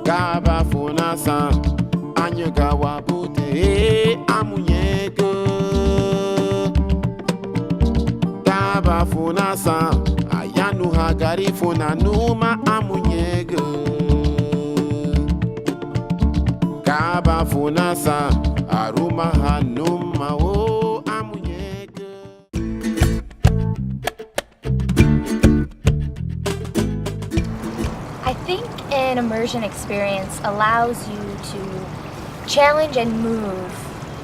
Gaba funasa anyega wabute amunyega Gaba funasa ayanu hagari funanuma amunyega Gaba funasa aruma hanuma o amunyega I think an immersion experience allows you to challenge and move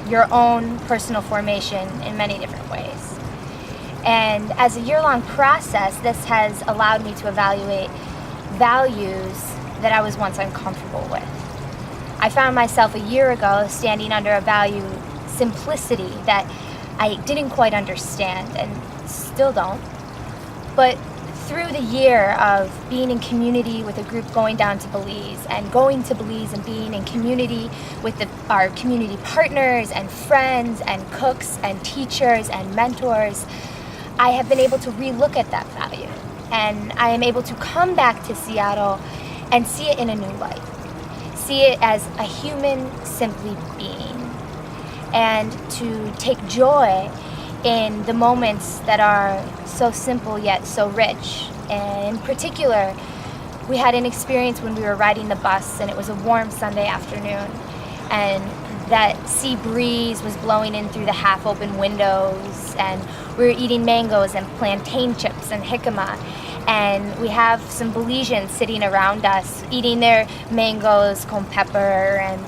your own personal formation in many different ways. And as a year-long process, this has allowed me to evaluate values that I was once uncomfortable with. I found myself a year ago standing under a value, simplicity, that I didn't quite understand and still don't. But through the year of being in community with a group going down to Belize and going to Belize and being in community with our community partners and friends and cooks and teachers and mentors, I have been able to relook at that value. And I am able to come back to Seattle and see it in a new light. See it as a human simply being. And to take joy in the moments that are so simple yet so rich. And in particular, we had an experience when we were riding the bus and it was a warm Sunday afternoon and that sea breeze was blowing in through the half-open windows and we were eating mangoes and plantain chips and jicama, and we have some Belizeans sitting around us eating their mangoes con pepper and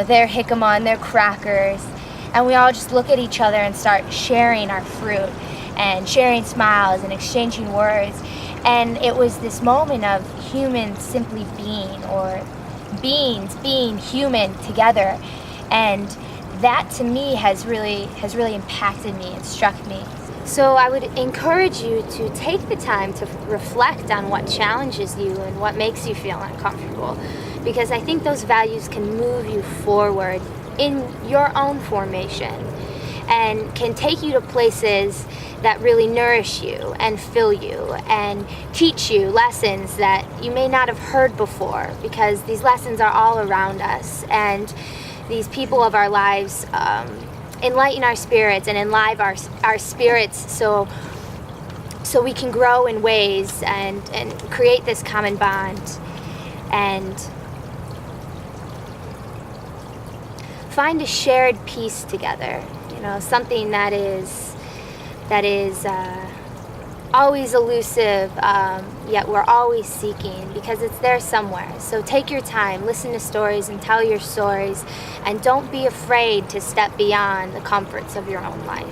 their jicama and their crackers. And we all just look at each other and start sharing our fruit and sharing smiles and exchanging words. And it was this moment of humans simply being, or beings being human together. And that to me has really impacted me and struck me. So I would encourage you to take the time to reflect on what challenges you and what makes you feel uncomfortable. Because I think those values can move you forward in your own formation and can take you to places that really nourish you and fill you and teach you lessons that you may not have heard before, because these lessons are all around us, and these people of our lives enlighten our spirits and enliven our spirits so we can grow in ways and create this common bond and find a shared peace together, something that is always elusive, yet we're always seeking, because it's there somewhere. So take your time, listen to stories and tell your stories, and don't be afraid to step beyond the comforts of your own life.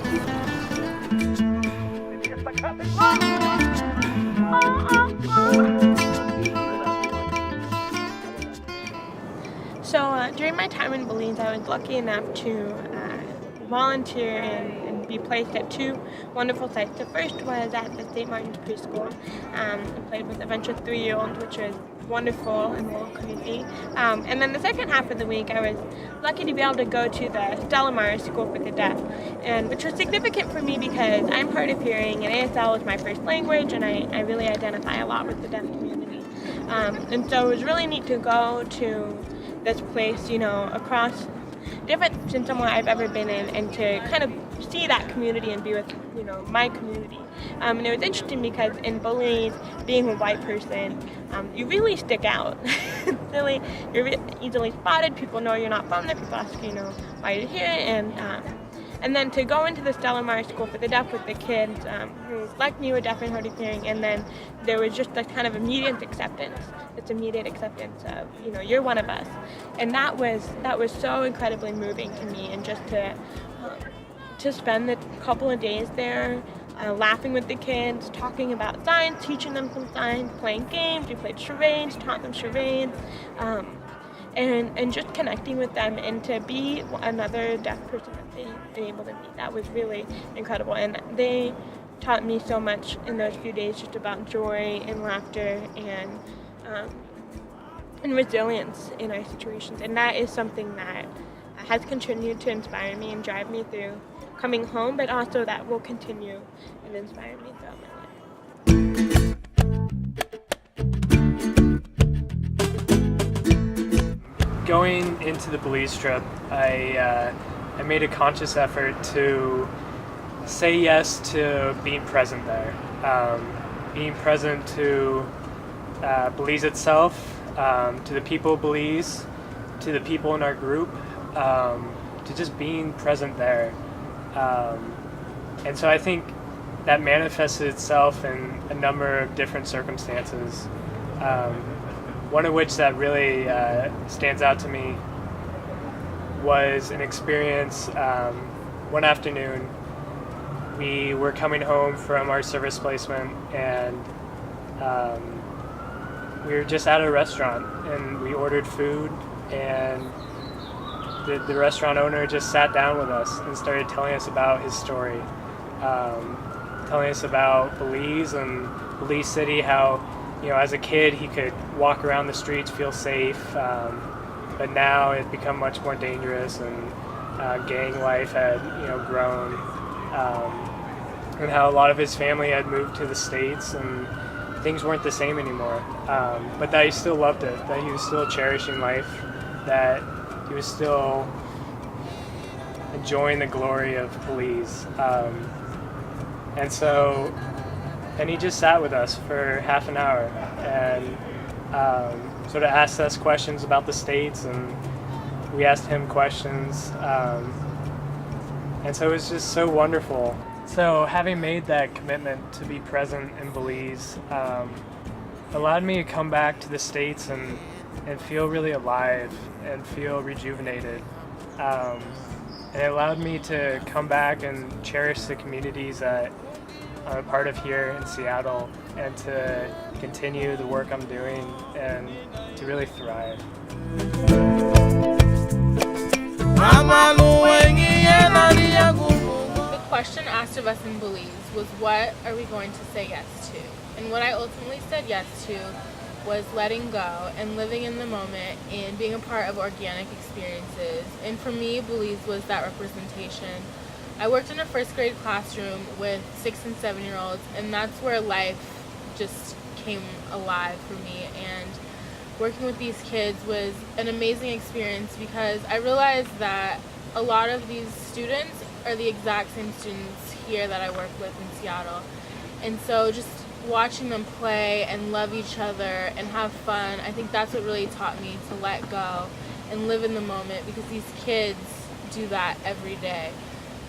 So during my time in Belize, I was lucky enough to volunteer and be placed at two wonderful sites. The first was at the St. Martin's Preschool. I played with a bunch of 3-year-olds, which was wonderful and a little crazy. And then the second half of the week, I was lucky to be able to go to the Stella School for the Deaf, which was significant for me because I'm hard of hearing and ASL is my first language, and I really identify a lot with the deaf community. And so it was really neat to go to this place, across different than somewhere I've ever been in, and to kind of see that community and be with, my community. And it was interesting because in Belize, being a white person, you really stick out. Really, you're easily spotted. People know you're not from there. People ask, why you're here, and then to go into the Stella School for the Deaf with the kids who, like me, were deaf and hard of hearing, and then there was just a kind of immediate acceptance. This immediate acceptance of, you're one of us, and that was so incredibly moving to me. And just to spend the couple of days there, laughing with the kids, talking about science, teaching them some science, playing games. We played charades, taught them charades. and just connecting with them, and to be another deaf person that they've been able to meet. That was really incredible, and they taught me so much in those few days just about joy and laughter and resilience in our situations. And that is something that has continued to inspire me and drive me through coming home, but also that will continue and inspire me throughout my life. Going into the Belize trip, I made a conscious effort to say yes to being present there, being present to Belize itself, to the people of Belize, to the people in our group, to just being present there. And so I think that manifested itself in a number of different circumstances. One of which that really stands out to me was an experience one afternoon. We were coming home from our service placement, and we were just at a restaurant, and we ordered food, and the restaurant owner just sat down with us and started telling us about his story, telling us about Belize and Belize City, how, you know, as a kid he could walk around the streets, feel safe, but now it's become much more dangerous, and gang life had, you know, grown, and how a lot of his family had moved to the States and things weren't the same anymore, but that he still loved it, that he was still cherishing life, that he was still enjoying the glory of Belize. And so, and he just sat with us for half an hour and sort of asked us questions about the States, and we asked him questions. And so it was just so wonderful. So having made that commitment to be present in Belize allowed me to come back to the States and feel really alive and feel rejuvenated. And it allowed me to come back and cherish the communities that I'm a part of here in Seattle, and to continue the work I'm doing and to really thrive. The question asked of us in Belize was, what are we going to say yes to? And what I ultimately said yes to was letting go and living in the moment and being a part of organic experiences. And for me, Belize was that representation. I worked in a first grade classroom with 6 and 7-year-olds, and that's where life just came alive for me. And working with these kids was an amazing experience, because I realized that a lot of these students are the exact same students here that I work with in Seattle. And so just watching them play and love each other and have fun, I think that's what really taught me to let go and live in the moment, because these kids do that every day.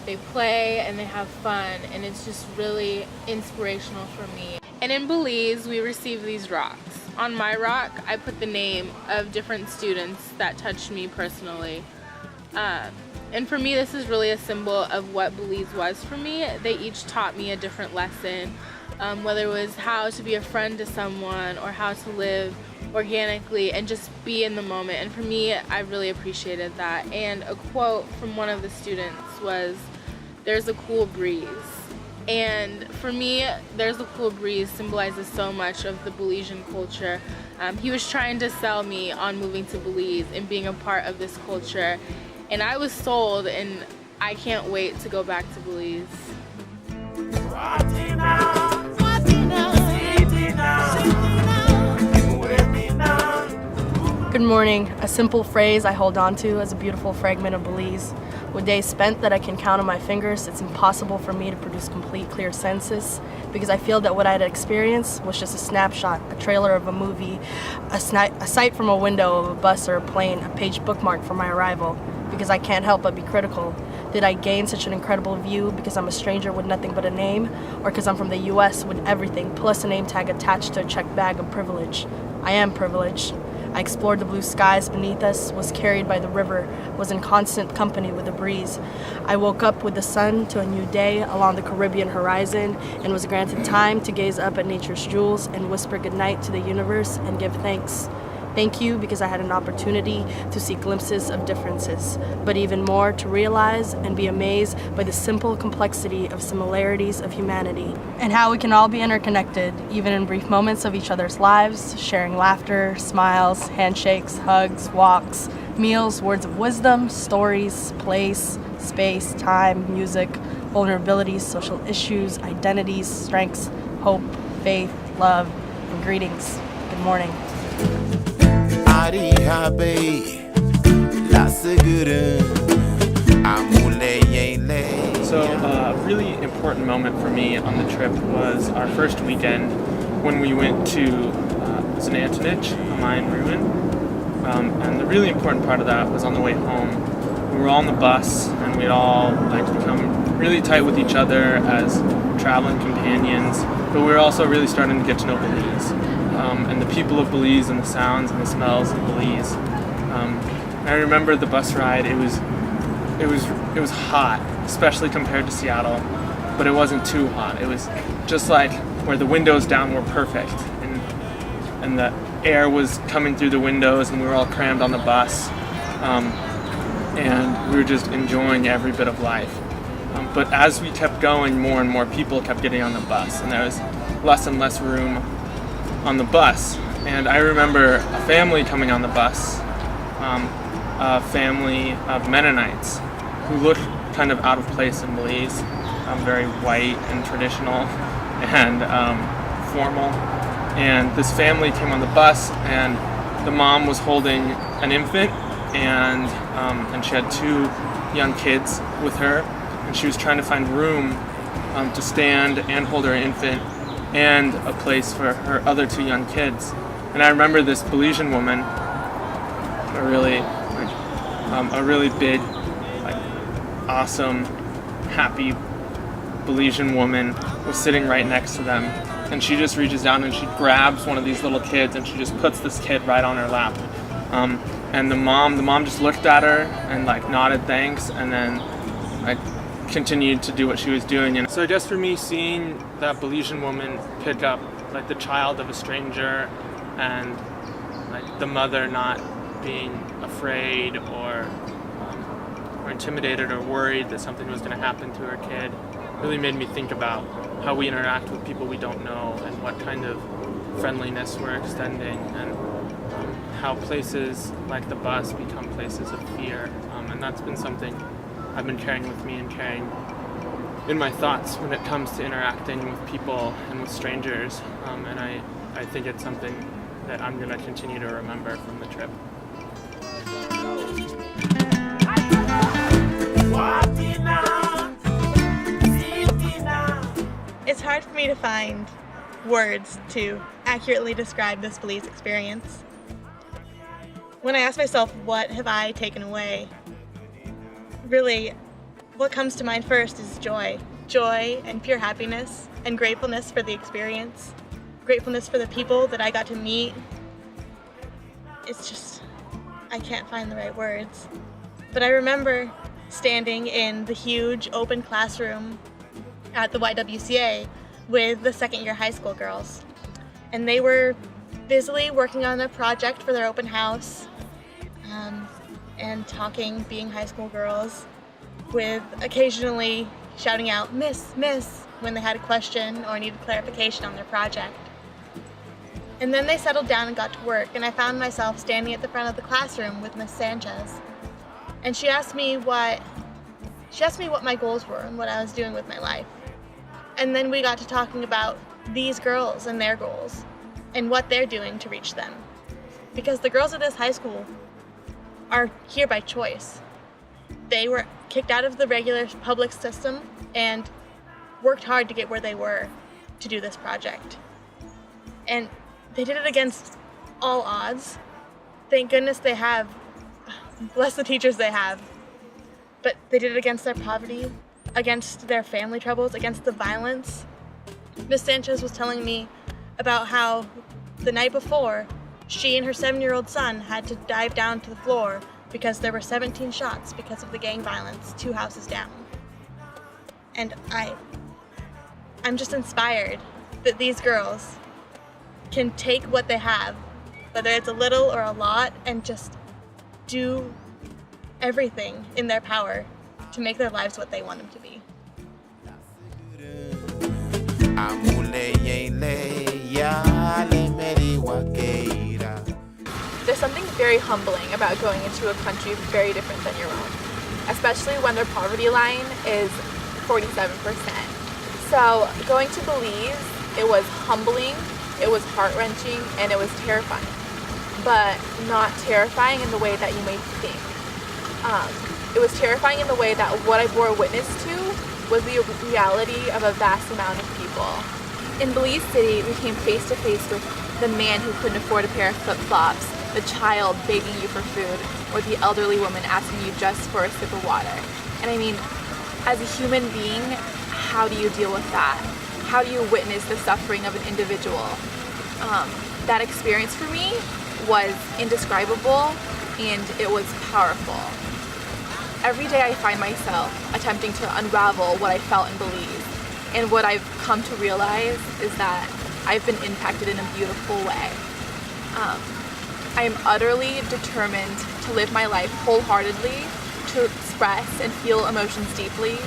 They play and they have fun, and it's just really inspirational for me. And in Belize, we received these rocks. On my rock, I put the name of different students that touched me personally. And for me, this is really a symbol of what Belize was for me. They each taught me a different lesson, whether it was how to be a friend to someone or how to live organically and just be in the moment. And for me, I really appreciated that. And a quote from one of the students was, "There's a cool breeze." And for me, "There's a cool breeze" symbolizes so much of the Belizean culture. He was trying to sell me on moving to Belize and being a part of this culture. And I was sold, and I can't wait to go back to Belize. Good morning. A simple phrase I hold on to as a beautiful fragment of Belize. With days spent that I can count on my fingers, it's impossible for me to produce complete, clear sentences, because I feel that what I had experienced was just a snapshot, a trailer of a movie, a sight from a window of a bus or a plane, a page bookmark for my arrival, because I can't help but be critical. Did I gain such an incredible view because I'm a stranger with nothing but a name, or because I'm from the US with everything plus a name tag attached to a checked bag of privilege? I am privileged. I explored the blue skies beneath us, was carried by the river, was in constant company with the breeze. I woke up with the sun to a new day along the Caribbean horizon, and was granted time to gaze up at nature's jewels and whisper goodnight to the universe and give thanks. Thank you because I had an opportunity to see glimpses of differences, but even more to realize and be amazed by the simple complexity of similarities of humanity and how we can all be interconnected, even in brief moments of each other's lives, sharing laughter, smiles, handshakes, hugs, walks, meals, words of wisdom, stories, place, space, time, music, vulnerabilities, social issues, identities, strengths, hope, faith, love, and greetings. Good morning. So a really important moment for me on the trip was our first weekend when we went to Zanantanich, a Mayan ruin. And the really important part of that was on the way home. We were all on the bus and we'd all become really tight with each other as traveling companions, but we were also really starting to get to know Belize. And the people of Belize and the sounds and the smells of Belize. I remember the bus ride. It was hot, especially compared to Seattle, but it wasn't too hot. It was just like where the windows down were perfect, and the air was coming through the windows, and we were all crammed on the bus, and we were just enjoying every bit of life. But as we kept going, more and more people kept getting on the bus, and there was less and less room on the bus. And I remember a family coming on the bus, a family of Mennonites who looked kind of out of place in Belize, very white and traditional and formal. And this family came on the bus, and the mom was holding an infant, and she had two young kids with her, and she was trying to find room to stand and hold her infant, and a place for her other two young kids. And I remember this Belizean woman, a really big, awesome, happy Belizean woman was sitting right next to them, and she just reaches down and she grabs one of these little kids and she just puts this kid right on her lap. And the mom just looked at her and nodded thanks, and then continued to do what she was doing. And so I guess for me, seeing that Belizean woman pick up the child of a stranger, and the mother not being afraid or intimidated or worried that something was going to happen to her kid, really made me think about how we interact with people we don't know and what kind of friendliness we're extending, and how places like the bus become places of fear. And that's been something I've been carrying with me and carrying in my thoughts when it comes to interacting with people and with strangers. And I think it's something that I'm going to continue to remember from the trip. It's hard for me to find words to accurately describe this Belize experience. When I ask myself, what have I taken away? Really, what comes to mind first is joy. Joy and pure happiness and gratefulness for the experience. Gratefulness for the people that I got to meet. It's just, I can't find the right words. But I remember standing in the huge open classroom at the YWCA with the second-year high school girls. And they were busily working on a project for their open house, and talking, being high school girls, with occasionally shouting out, "Miss, Miss," when they had a question or needed clarification on their project. And then they settled down and got to work, and I found myself standing at the front of the classroom with Miss Sanchez. And she asked me what my goals were and what I was doing with my life. And then we got to talking about these girls and their goals and what they're doing to reach them. Because the girls at this high school are here by choice. They were kicked out of the regular public system and worked hard to get where they were to do this project. And they did it against all odds. Thank goodness they have, bless the teachers they have. But they did it against their poverty, against their family troubles, against the violence. Miss Sanchez was telling me about how the night before, she and her 7-year-old son had to dive down to the floor because there were 17 shots because of the gang violence 2 houses down. And I'm just inspired that these girls can take what they have whether it's a little or a lot, and just do everything in their power to make their lives what they want them to be. There's something very humbling about going into a country very different than your own, especially when their poverty line is 47%. So going to Belize, it was humbling, it was heart-wrenching, and it was terrifying. But not terrifying in the way that you may think. It was terrifying in the way that what I bore witness to was the reality of a vast amount of people. In Belize City, we came face to face with the man who couldn't afford a pair of flip-flops, the child begging you for food, or the elderly woman asking you just for a sip of water. And I mean, as a human being, how do you deal with that? How do you witness the suffering of an individual? That experience for me was indescribable, and it was powerful. Every day I find myself attempting to unravel what I felt in Belize, and what I've come to realize is that I've been impacted in a beautiful way. I am utterly determined to live my life wholeheartedly, to express and feel emotions deeply,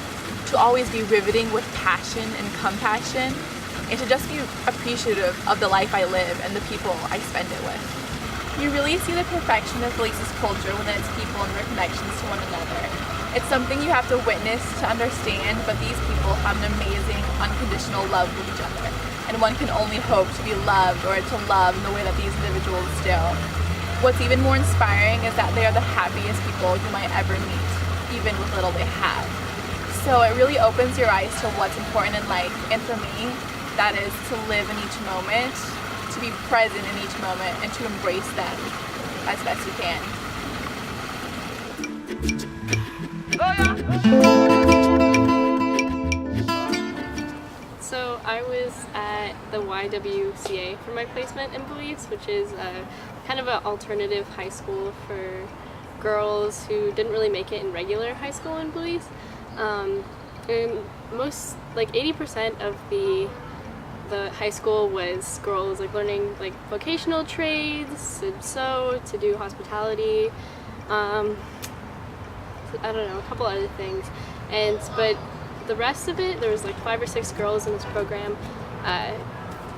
to always be riveting with passion and compassion, and to just be appreciative of the life I live and the people I spend it with. You really see the perfection of Belize's culture within its people and their connections to one another. It's something you have to witness to understand, but these people have an amazing, unconditional love with each other, and one can only hope to be loved or to love in the way that these individuals do. What's even more inspiring is that they are the happiest people you might ever meet, even with little they have. So it really opens your eyes to what's important in life, and for me, that is to live in each moment, to be present in each moment, and to embrace them as best you can. So I was at the YWCA for my placement in Belize, which is kind of an alternative high school for girls who didn't really make it in regular high school in Belize. And most, like 80% of the high school was girls like learning like vocational trades, to sew, to do hospitality, I don't know, a couple other things. But the rest of it, there was like 5 or 6 girls in this program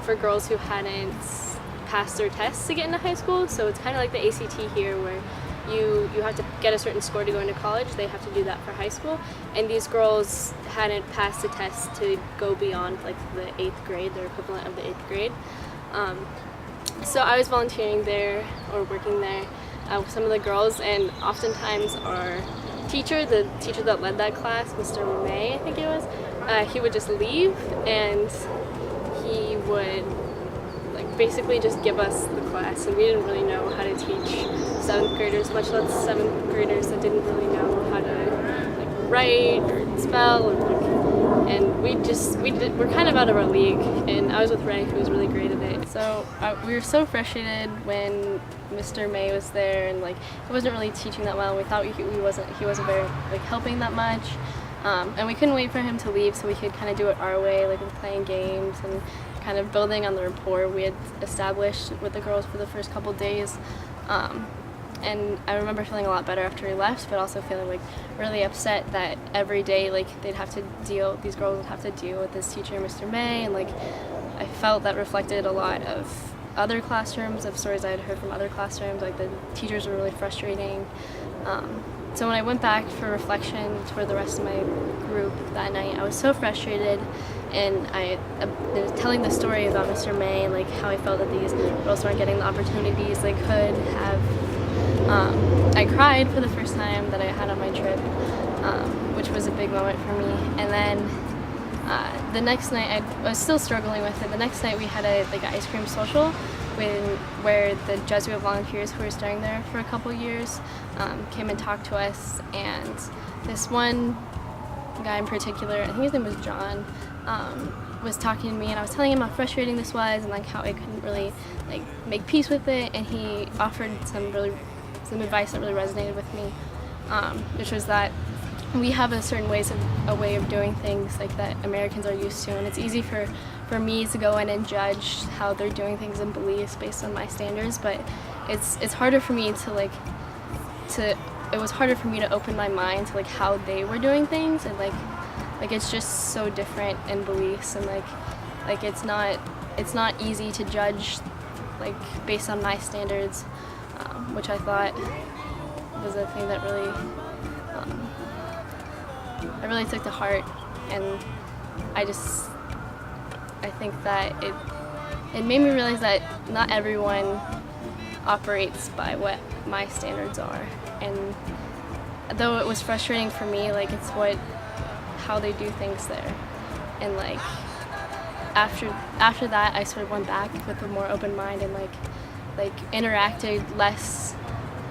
for girls who hadn't passed their tests to get into high school. So it's kind of like the ACT here, where you have to get a certain score to go into college. They have to do that for high school, and these girls hadn't passed the test to go beyond like the 8th grade, their equivalent of the 8th grade. So I was volunteering there or working there with some of the girls, and oftentimes our teacher, the teacher that led that class, Mr. May, I think it was, he would just leave, and he would like basically just give us the class, and we didn't really know how to teach 7th graders, much less 7th graders that didn't really know how to like write or spell, and we're kind of out of our league. And I was with Ray, who was really great at it. So we were so frustrated when Mr. May was there, and like he wasn't really teaching that well. We thought he wasn't very like helping that much, and we couldn't wait for him to leave so we could kind of do it our way, like with playing games and kind of building on the rapport we had established with the girls for the first couple days. And I remember feeling a lot better after he left, but also feeling like really upset that every day like these girls would have to deal with this teacher, Mr. May, and like I felt that reflected a lot of other classrooms, of stories I had heard from other classrooms, like the teachers were really frustrating. So when I went back for reflection for the rest of my group that night, I was so frustrated, and I was telling the story about Mr. May and like how I felt that these girls weren't getting the opportunities they could have. I cried for the first time that I had on my trip, which was a big moment for me. And then the next night, I was still struggling with it. The next night we had an ice cream social where the Jesuit volunteers who were staying there for a couple years came and talked to us. And this one guy in particular, I think his name was John, was talking to me, and I was telling him how frustrating this was and like how I couldn't really like make peace with it. And he offered some advice that really resonated with me, which was that we have a way of doing things like that Americans are used to, and it's easy for me to go in and judge how they're doing things in Belize based on my standards, but it's harder for me it was harder for me to open my mind to like how they were doing things, and like it's just so different in Belize, and like it's not easy to judge like based on my standards, which I thought was a thing that really I really took to heart, and I think that it made me realize that not everyone operates by what my standards are, and though it was frustrating for me, like it's how they do things there, and like after that I sort of went back with a more open mind and like interacted less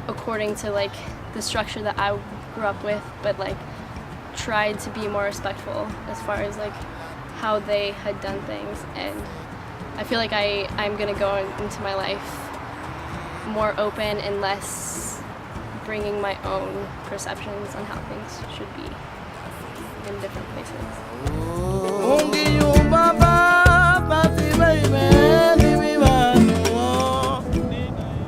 according to like the structure that I grew up with, but like tried to be more respectful as far as like how they had done things. And I feel like I'm gonna go into my life more open and less bringing my own perceptions on how things should be in different places.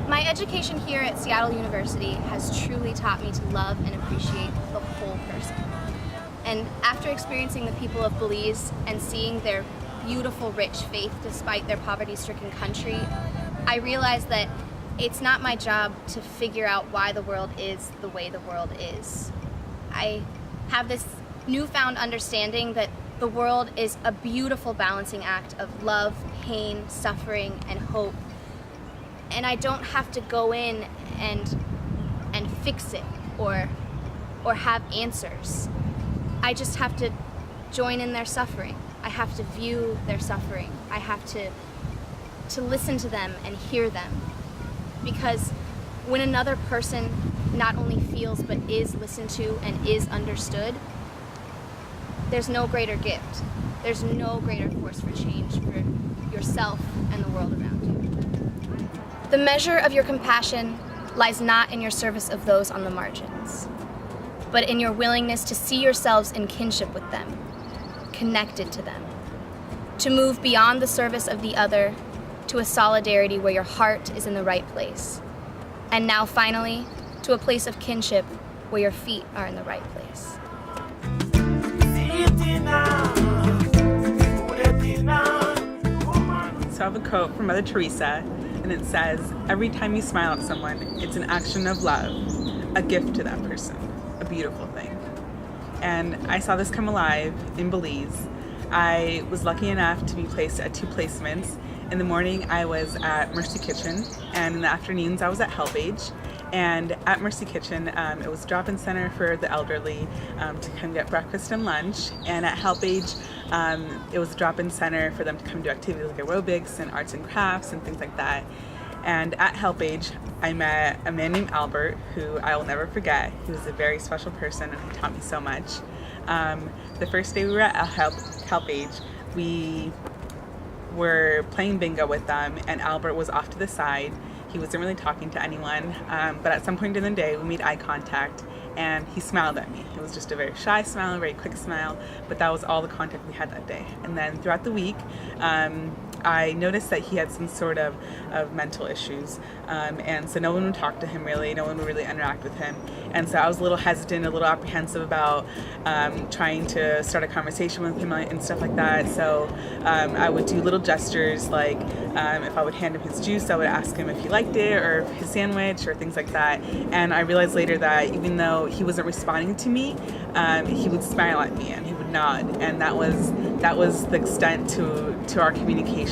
My education here at Seattle University has truly taught me to love and appreciate the whole person. And after experiencing the people of Belize and seeing their beautiful, rich faith despite their poverty-stricken country, I realized that it's not my job to figure out why the world is the way the world is. I have this newfound understanding that the world is a beautiful balancing act of love, pain, suffering, and hope. And I don't have to go in and fix it or have answers. I just have to join in their suffering. I have to view their suffering. I have to listen to them and hear them. Because when another person not only feels but is listened to and is understood, there's no greater gift. There's no greater force for change for yourself and the world around you. The measure of your compassion lies not in your service of those on the margins, but in your willingness to see yourselves in kinship with them, connected to them, to move beyond the service of the other to a solidarity where your heart is in the right place, and now finally to a place of kinship where your feet are in the right place. So I have a quote from Mother Teresa, and it says, "Every time you smile at someone, it's an action of love, a gift to that person, a beautiful thing." And I saw this come alive in Belize. I was lucky enough to be placed at 2 placements. In the morning, I was at Mercy Kitchen, and in the afternoons, I was at Help Age. And at Mercy Kitchen, it was a drop-in center for the elderly to come get breakfast and lunch. And at Help Age, it was a drop-in center for them to come do activities like aerobics and arts and crafts and things like that. And at Help Age, I met a man named Albert, who I will never forget. He was a very special person, and he taught me so much. The first day we were at Help Age, we were playing bingo with them, and Albert was off to the side. He wasn't really talking to anyone, but at some point in the day, we made eye contact, and he smiled at me. It was just a very shy smile, a very quick smile, but that was all the contact we had that day. And then throughout the week, I noticed that he had some sort of mental issues, and so no one would talk to him really, no one would really interact with him. And so I was a little hesitant, a little apprehensive about trying to start a conversation with him and stuff like that. So I would do little gestures, like if I would hand him his juice, I would ask him if he liked it, or his sandwich, or things like that. And I realized later that even though he wasn't responding to me, he would smile at me and he would nod, and that was the extent to our communication.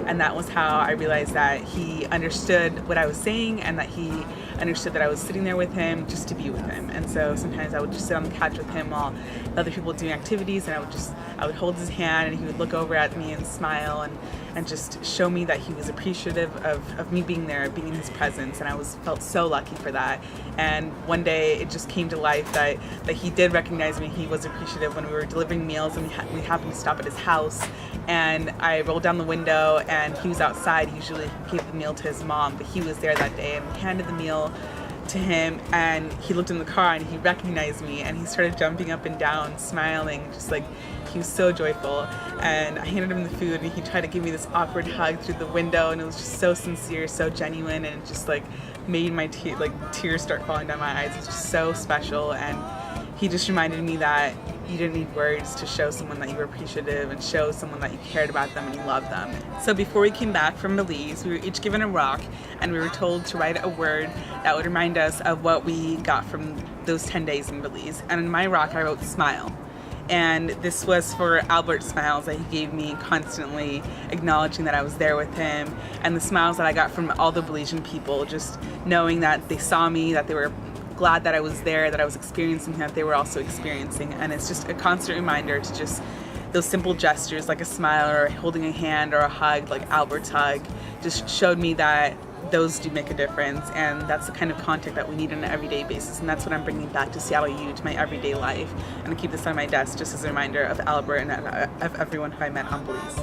And that was how I realized that he understood what I was saying, and that he understood that I was sitting there with him just to be with him. And so sometimes I would just sit on the couch with him while other people were doing activities, and I would hold his hand, and he would look over at me and smile and just show me that he was appreciative of me being there, being in his presence. And I felt so lucky for that. And one day it just came to life that he did recognize me. He was appreciative when we were delivering meals, and we happened to stop at his house, and I rolled down the window, and he was outside. Usually he gave the meal to his mom, but he was there that day and handed the meal to him, and he looked in the car and he recognized me, and he started jumping up and down, smiling, just like he was so joyful. And I handed him the food, and he tried to give me this awkward hug through the window, and it was just so sincere, so genuine, and it just like made my tears start falling down my eyes. It was just so special, and he just reminded me that you didn't need words to show someone that you were appreciative and show someone that you cared about them and you loved them. So before we came back from Belize, we were each given a rock, and we were told to write a word that would remind us of what we got from those 10 days in Belize. And in my rock, I wrote smile. And this was for Albert's smiles that he gave me constantly, acknowledging that I was there with him, and the smiles that I got from all the Belizean people, just knowing that they saw me, that they were glad that I was there, that I was experiencing that they were also experiencing. And it's just a constant reminder to just those simple gestures like a smile or holding a hand or a hug, like Albert's hug, just showed me that those do make a difference, and that's the kind of contact that we need on an everyday basis, and that's what I'm bringing back to Seattle U, to my everyday life. And I keep this on my desk just as a reminder of Albert and of everyone who I met on Belize.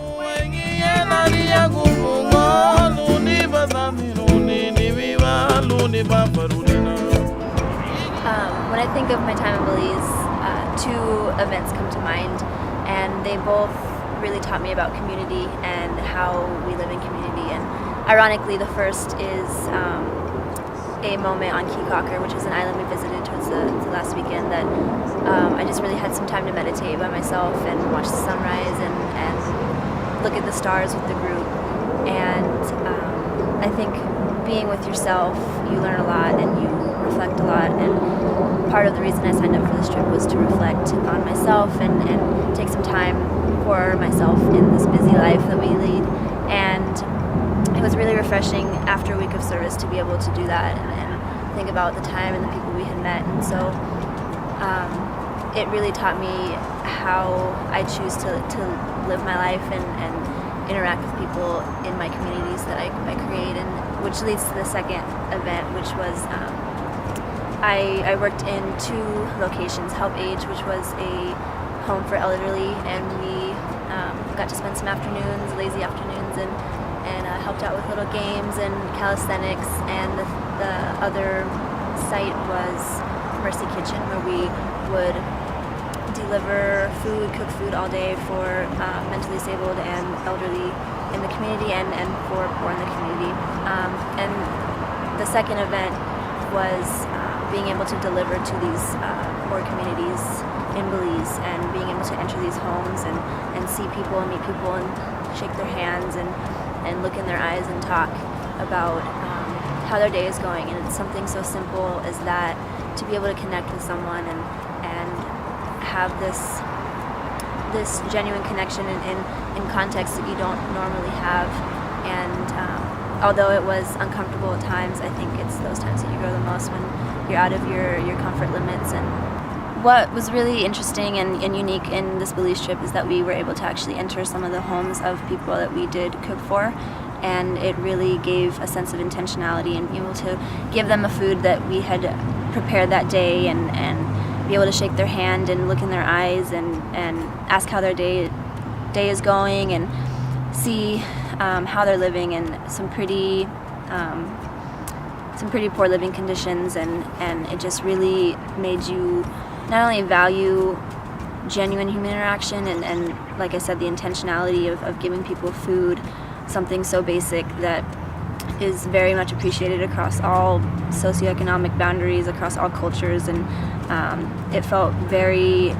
When I think of my time in Belize, two events come to mind, and they both really taught me about community and how we live in community. And ironically, the first is a moment on Keycocker, which was an island we visited towards the last weekend, that I just really had some time to meditate by myself and watch the sunrise and look at the stars with the group. And I think being with yourself, you learn a lot and you reflect a lot. And part of the reason I signed up for this trip was to reflect on myself and take some time for myself in this busy life that we lead. And it was really refreshing after a week of service to be able to do that and think about the time and the people we had met. And so it really taught me how I choose to live my life and interact with people in my communities that I create, and which leads to the second event, which was I worked in two locations, Help Age, which was a home for elderly, and we got to spend some afternoons, lazy afternoons, and helped out with little games and calisthenics. And the other site was Mercy Kitchen, where we would deliver food, cook food all day for mentally disabled and elderly in the community and for poor in the community. And the second event was being able to deliver to these poor communities in Belize, and being able to enter these homes and see people and meet people and shake their hands and look in their eyes and talk about how their day is going. And it's something so simple as that, to be able to connect with someone and have this genuine connection in context that you don't normally have. And although it was uncomfortable at times, I think it's those times that you grow the most, when you're out of your comfort limits. And what was really interesting and unique in this Belize trip is that we were able to actually enter some of the homes of people that we did cook for, and it really gave a sense of intentionality and be able to give them a food that we had prepared that day, and be able to shake their hand and look in their eyes and ask how their day is going, and see how they're living in some pretty poor living conditions, and it just really made you not only value genuine human interaction and like I said, the intentionality of giving people food, something so basic that is very much appreciated across all socioeconomic boundaries, across all cultures, and it felt very,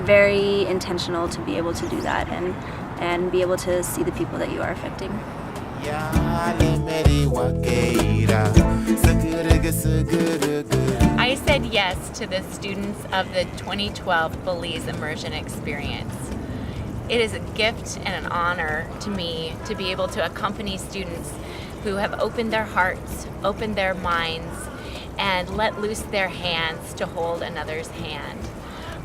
very intentional to be able to do that and be able to see the people that you are affecting. I said yes to the students of the 2012 Belize Immersion experience. It is a gift and an honor to me to be able to accompany students who have opened their hearts, opened their minds, and let loose their hands to hold another's hand.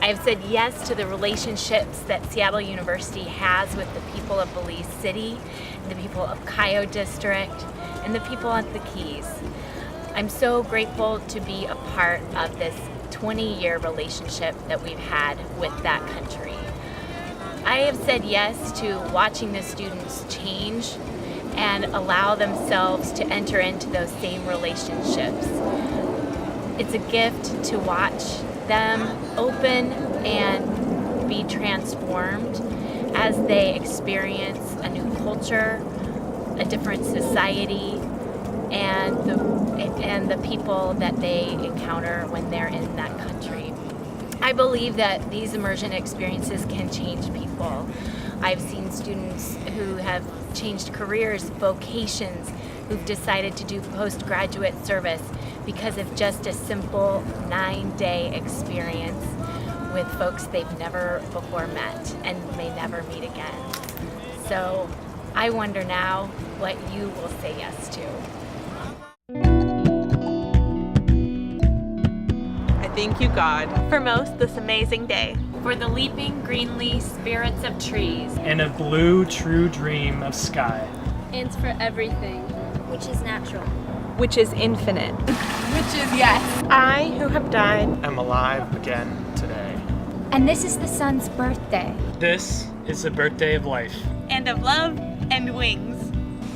I have said yes to the relationships that Seattle University has with the people of Belize City, the people of Cayo District, and the people at the Keys. I'm so grateful to be a part of this 20-year relationship that we've had with that country. I have said yes to watching the students change, and allow themselves to enter into those same relationships. It's a gift to watch them open and be transformed as they experience a new culture, a different society, and the people that they encounter when they're in that country. I believe that these immersion experiences can change people. I've seen students who have changed careers, vocations, who've decided to do postgraduate service because of just a simple 9-day experience with folks they've never before met and may never meet again. So I wonder now what you will say yes to. I thank you, God, for most this amazing day. For the leaping greenly spirits of trees. And a blue true dream of sky. And for everything. Which is natural. Which is infinite. Which is yes. I, who have died, am alive again today. And this is the sun's birthday. This is the birthday of life. And of love and wings.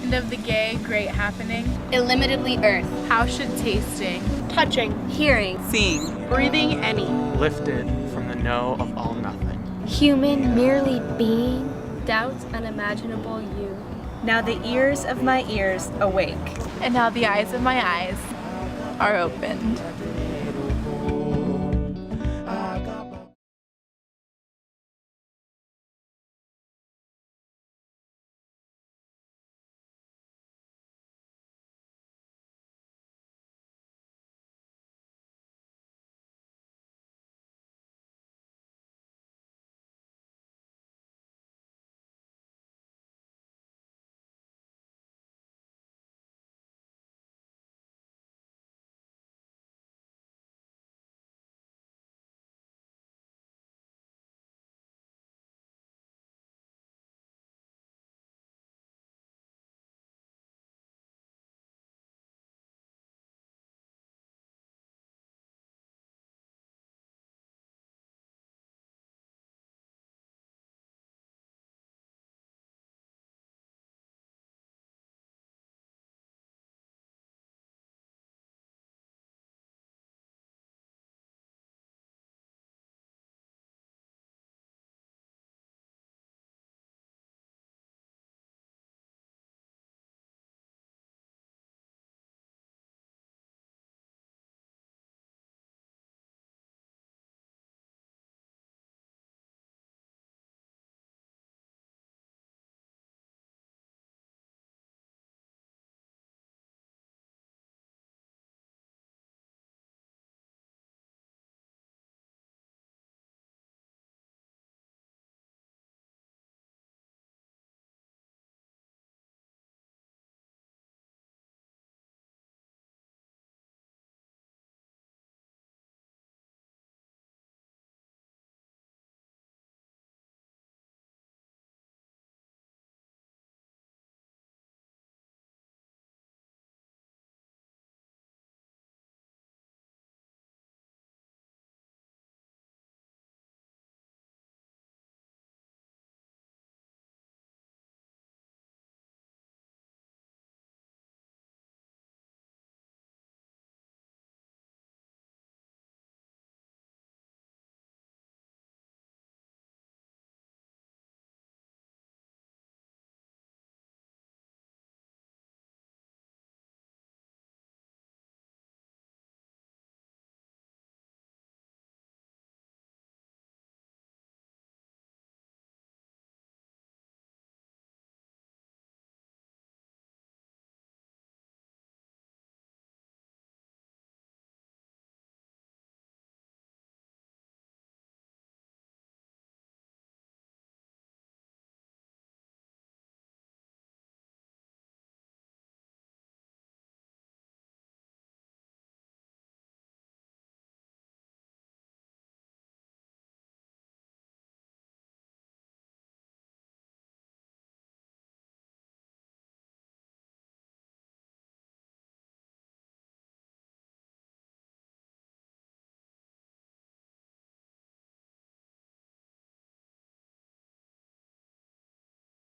And of the gay, great happening. Illimitedly earth. How should tasting, touching, Hearing. Seeing. breathing any. Lifted from the know of all nothing. Human merely being. Doubt unimaginable you. Now the ears of my ears awake. And now the eyes of my eyes are opened.